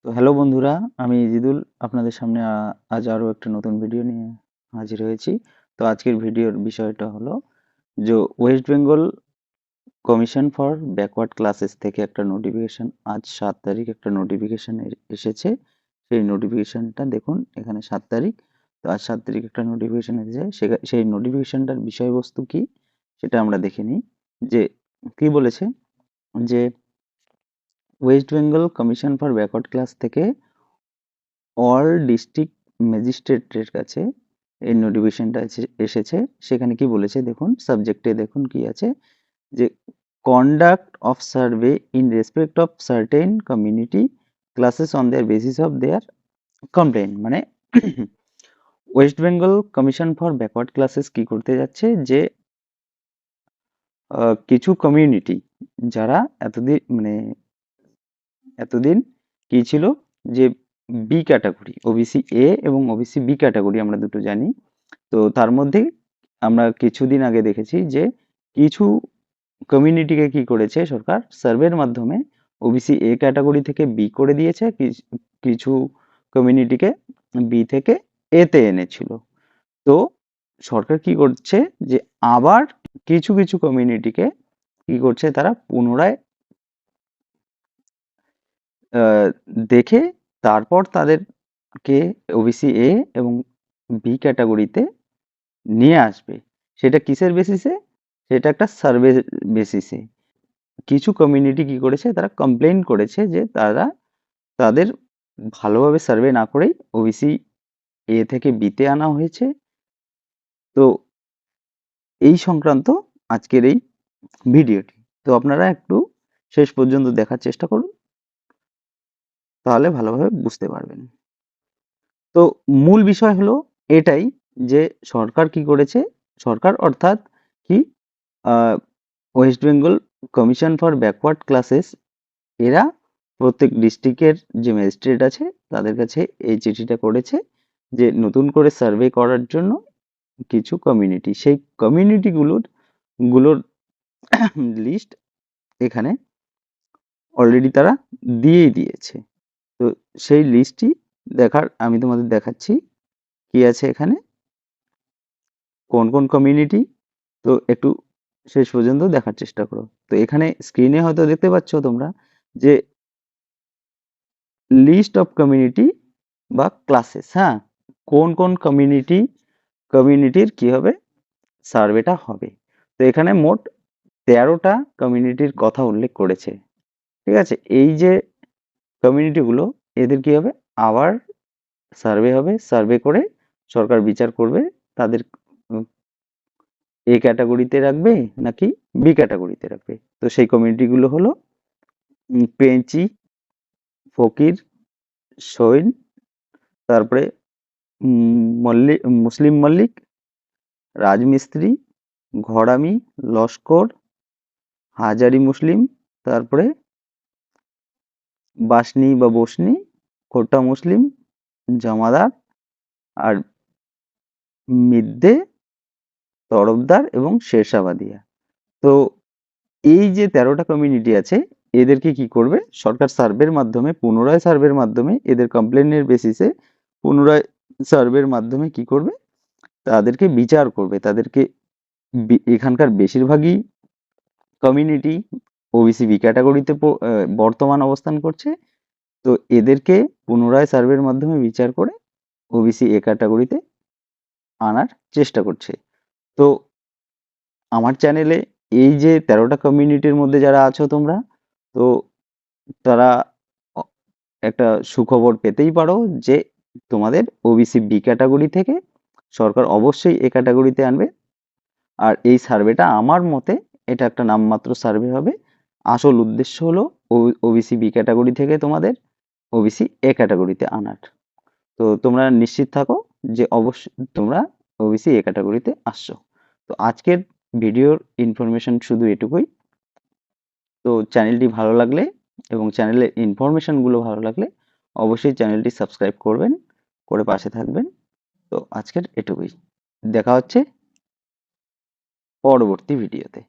তো হ্যালো বন্ধুরা, আমি ইজিদুল আপনাদের সামনে আজ আরও একটা নতুন ভিডিও নিয়ে হাজির হয়েছি। তো আজকের ভিডিওর বিষয়টা হলো যে West Bengal commission for backward classes থেকে একটা নোটিফিকেশন আজ 7 তারিখ একটা নোটিফিকেশন এসেছে। সেই নোটিফিকেশনটা দেখুন এখানে 7 তারিখ। তো আজ 7 তারিখ একটা নোটিফিকেশন এসেছে, সেই নোটিফিকেশনটার বিষয়বস্তু কি সেটা আমরা দেখে নিই। যে কি বলেছে, যে West Bengal commission for backward class থেকে অল ডিস্ট্রিক্ট ম্যাজিস্ট্রেটের কাছে এই নোটিফিকেশনটা এসেছে। সেখানে কি বলেছে দেখুন, সাবজেক্টে দেখুন কি আছে, যে conduct of survey in respect of certain community classes on their basis of their complain. মানে West Bengal commission for backward classes কি করতে যাচ্ছে, যে কিছু কমিউনিটি যারা এতদিন কি ছিল, যে বি ক্যাটাগরি, ওবিসি এ এবং ওবিসি বি ক্যাটাগরি আমরা দুটো জানি। তো তার মধ্যে আমরা কিছুদিন আগে দেখেছি যে কিছু কমিউনিটিকে কি করেছে সরকার সার্ভের মাধ্যমে ওবিসি এ ক্যাটাগরি থেকে বি করে দিয়েছে, কিছু কমিউনিটিকে বি থেকে এ তে এনেছিল। তো সরকার কি করছে, যে আবার কিছু কিছু কমিউনিটিকে কি করছে, তারা পুনরায় দেখে তারপর তাদেরকে ওবিসি এ এবং বি ক্যাটাগরিতে নিয়ে আসবে। সেটা কিসের বেসিসে? সেটা একটা সার্ভে বেসিসে। কিছু কমিউনিটি কি করেছে, তারা কমপ্লেন করেছে যে তাদের ভালোভাবে সার্ভে না করেই ওবিসি এ থেকে বিতে আনা হয়েছে। তো এই সংক্রান্ত আজকের এই ভিডিওটি। তো আপনারা একটু শেষ পর্যন্ত দেখার চেষ্টা করুন, তাহলে ভালোভাবে বুঝতে পারবেন। তো মূল বিষয় হলো এটাই, যে সরকার কি করেছে, সরকার অর্থাৎ কি West Bengal commission for backward classes, এরা প্রত্যেক ডিস্ট্রিক্টের যে ম্যাজিস্ট্রেট আছে তাদের কাছে এই চিঠিটা করেছে, যে নতুন করে সার্ভে করার জন্য কিছু কমিউনিটি, সেই কমিউনিটিগুলোর লিস্ট এখানে অলরেডি তারা দিয়েই দিয়েছে। তো সেই লিস্টটি আমি তোমাদের দেখাচ্ছি কি আছে এখানে, কোন কোন কমিউনিটি। তো একটু শেষ পর্যন্ত দেখার চেষ্টা করো। তো এখানে স্ক্রিনে হয়তো দেখতে পাচ্ছ তোমরা, যে লিস্ট অফ কমিউনিটি বা ক্লাসেস, হ্যাঁ, কোন কোন কমিউনিটির কি হবে, সার্ভেটা হবে। তো এখানে মোট 13টা কমিউনিটির কথা উল্লেখ করেছে। ঠিক আছে, এই যে কমিউনিটিগুলো, এদের কি হবে, আবার সার্ভে হবে, সার্ভে করে সরকার বিচার করবে তাদের এ ক্যাটাগরিতে রাখবে নাকি বি ক্যাটাগরিতে রাখবে। তো সেই কমিউনিটিগুলো হলো পেঞ্চি, ফকির, শৈন, তারপরে মুসলিম মল্লিক, রাজমিস্ত্রি, ঘরামি, লস্কর, হাজারি মুসলিম, তারপরে বাসনি বা বসনি, খোটা মুসলিম, জমাদার, আর মিদ্দে, তরফদার এবং শেরশাবাদিয়া। তো এই যে 13টা কমিউনিটি আছে, এদেরকে কি করবে সরকার, পুনরায় সার্ভের মাধ্যমে এদের কমপ্লেনের বেসিসে পুনরায় সার্ভের মাধ্যমে কি করবে, তাদেরকে বিচার করবে। তাদেরকে এখানকার বেশিরভাগই কমিউনিটি ওবিসি বি ক্যাটাগরিতে বর্তমান অবস্থান করছে। তো এদেরকে পুনরায় সার্ভের মাধ্যমে বিচার করে ওবিসি এ ক্যাটাগরিতে আনার চেষ্টা করছে। তো আমার চ্যানেলে এই যে 13টা কমিউনিটির মধ্যে যারা আছো তোমরা, তো তারা একটা সুখবর পেতেই পারো, যে তোমাদের ওবিসি বি ক্যাটাগরি থেকে সরকার অবশ্যই এ ক্যাটাগরিতে আনবে। আর এই সার্ভেটা আমার মতে এটা একটা নামমাত্র সার্ভে হবে। আসল উদ্দেশ্য হলো ওবিসি বি ক্যাটাগরি থেকে তোমাদের ওবিসি এ ক্যাটাগরিতে আনার। তো তোমরা নিশ্চিত থাকো যে অবশ্যই তোমরা ওবিসি এ ক্যাটাগরিতে আসছো। তো আজকের ভিডিওর ইনফরমেশন শুধু এটুকুই। তো চ্যানেলটি ভালো লাগলে এবং চ্যানেলের ইনফরমেশনগুলো ভালো লাগলে অবশ্যই চ্যানেলটি সাবস্ক্রাইব করবেন, করে পাশে থাকবেন। তো আজকের এটুকুই, দেখা হচ্ছে পরবর্তী ভিডিওতে।